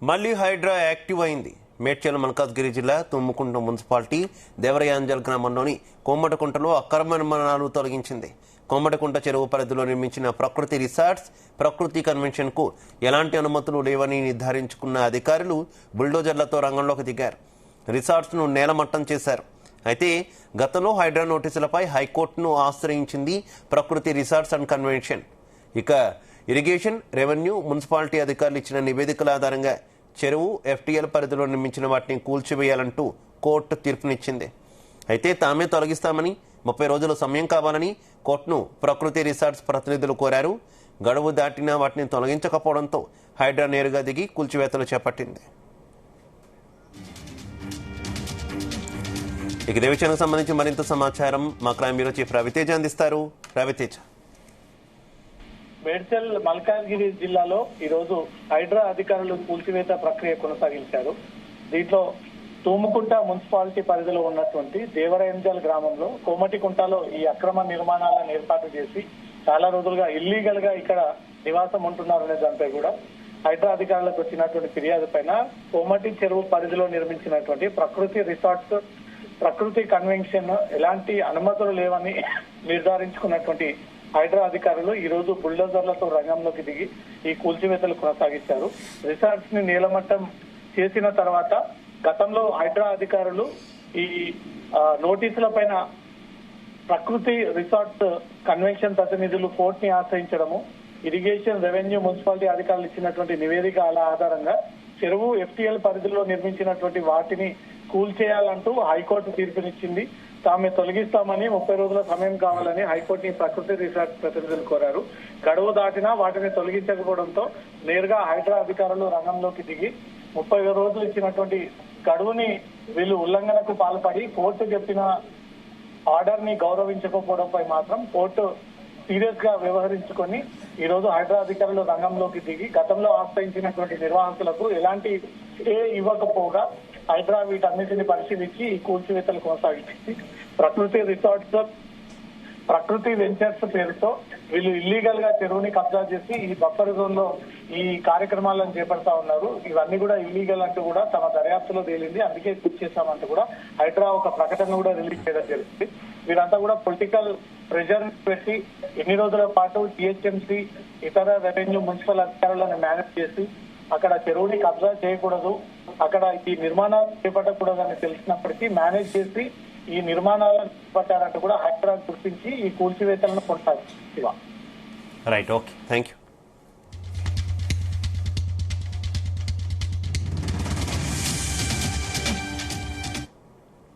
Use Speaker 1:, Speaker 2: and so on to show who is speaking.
Speaker 1: మళ్లీ హైడ్రా యాక్టివ్ అయింది. మేడ్చల్ మల్కాజ్గిరి జిల్లా తుమ్ముకుంట మున్సిపాలిటీ దేవరయాంజల్ గ్రామంలోని కోమటకుంటలో అక్రమ నిర్మాణాలు తొలగించింది. కోమటకుంట చెరువు పరిధిలో నిర్మించిన ప్రకృతి రిసార్ట్స్, ప్రకృతి కన్వెన్షన్ కు ఎలాంటి అనుమతులు లేవని నిర్ధారించుకున్న అధికారులు బుల్డోజర్లతో రంగంలోకి దిగారు. రిసార్ట్స్ ను నేలమట్టం చేశారు. అయితే గతంలో హైడ్రా నోటీసులపై హైకోర్టును ఆశ్రయించింది ప్రకృతి రిసార్ట్స్ అండ్ కన్వెన్షన్. ఇక ఇరిగేషన్, రెవెన్యూ, మున్సిపాలిటీ అధికారులు ఇచ్చిన నివేదికల ఆధారంగా చెరువు, ఎఫ్టీఎల్ పరిధిలో నిర్మించిన వాటిని కూల్చివేయాలంటూ కోర్టు తీర్పునిచ్చింది. అయితే తామే తొలగిస్తామని 30 రోజుల సమయం కావాలని కోర్టును ప్రకృతి రిసార్ట్స్ ప్రతినిధులు కోరారు. గడువు దాటినా వాటిని తొలగించకపోవడంతో హైడ్రా నేరుగా దిగి కూల్చివేతలు చేపట్టింది. ఇక ఇదే విషయానికి సంబంధించి మరింత సమాచారం మా క్రైమ్ బ్యూరో చీఫ్ రవితేజ అందిస్తారు. రవితేజ.
Speaker 2: మేడ్చల్ మల్కాజ్గిరి జిల్లాలో ఈ రోజు హైడ్రా అధికారులు కూల్చివేత ప్రక్రియ కొనసాగించారు. దీంట్లో తూముకుంట మున్సిపాలిటీ పరిధిలో ఉన్నటువంటి దేవరయాంజల్ గ్రామంలో కోమటికుంటలో ఈ అక్రమ నిర్మాణాలను ఏర్పాటు చేసి చాలా రోజులుగా ఇల్లీగల్ గా ఇక్కడ నివాసం ఉంటున్నారనే దానిపై కూడా హైడ్రా అధికారులకు వచ్చినటువంటి ఫిర్యాదు పైన కోమటి చెరువు పరిధిలో నిర్మించినటువంటి ప్రకృతి రిసార్ట్స్, ప్రకృతి కన్వెన్షన్ ఎలాంటి అనుమతులు లేవని నిర్ధారించుకున్నటువంటి హైడ్రా అధికారులు ఈ రోజు బుల్డోజర్లతో రంగంలోకి దిగి ఈ కూల్చివేతలు కొనసాగించారు. రిసార్ట్స్ ని నీలమట్టం చేసిన తర్వాత గతంలో హైడ్రా అధికారులు ఈ నోటీసుల పైన ప్రకృతి రిసార్ట్స్ కన్వెన్షన్ ప్రతినిధులు కోర్టు ని ఆశ్రయించడము, ఇరిగేషన్, రెవెన్యూ, మున్సిపాలిటీ అధికారులు ఇచ్చినటువంటి నివేదికల ఆధారంగా చెరువు, ఎఫ్టీఎల్ పరిధిలో నిర్మించినటువంటి వాటిని కూల్చేయాలంటూ హైకోర్టు తీర్పునిచ్చింది. తామే తొలగిస్తామని 30 రోజుల సమయం కావాలని హైకోర్టుని ప్రకృతి రిసార్ట్స్ ప్రతినిధులు కోరారు. గడువు దాటినా వాటిని తొలగించకపోవడంతో నేరుగా హైడ్రా అధికారులు రంగంలోకి దిగి 30 రోజులు ఇచ్చినటువంటి గడువుని వీళ్ళు ఉల్లంఘనకు పాల్పడి కోర్టు చెప్పిన ఆర్డర్ ని గౌరవించకపోవడంపై మాత్రం కోర్టు సీరియస్ గా వ్యవహరించుకొని ఈ రోజు హైడ్రా అధికారులు రంగంలోకి దిగి గతంలో ఆశ్రయించినటువంటి నిర్వాహకులకు ఎలాంటి స్టే ఇవ్వకపోగా హైడ్రా వీటన్నిటిని పరిశీలించి ఈ కూల్చివేతలు కొనసాగించింది. ప్రకృతి రిసార్ట్స్, ప్రకృతి వెంచర్స్ పేరుతో వీళ్ళు ఇల్లీగల్ గా చెరువుని కబ్జా చేసి ఈ బఫర్ జోన్ లో ఈ కార్యక్రమాలను చేపడతా ఉన్నారు. ఇవన్నీ కూడా ఇల్లీగల్ అంటూ కూడా తమ దర్యాప్తులో తేలింది. అందుకే కూల్చేశామంటూ కూడా హైడ్రా ఒక ప్రకటన కూడా రిలీజ్ చేయడం జరిగింది. వీరంతా కూడా పొలిటికల్ ప్రెషర్ పెట్టి ఎన్ని రోజుల పాటు టీహెచ్ఎంసీ, ఇతర రెవెన్యూ, మున్సిపల్ అధికారులను మేనేజ్ చేసి అక్కడ చెరువుని కబ్జా చేయకూడదు, అక్కడ ఈ నిర్మాణాలు చేపట్టకూడదని తెలిసినప్పటికీ మేనేజ్ చేసి ఈ నిర్మాణాలను చేపట్టారంటూ కూడా హైడ్రా గుర్తించి ఈ కూల్చివేతలను కొనసాగిస్తుంది.
Speaker 1: Right, okay, thank you.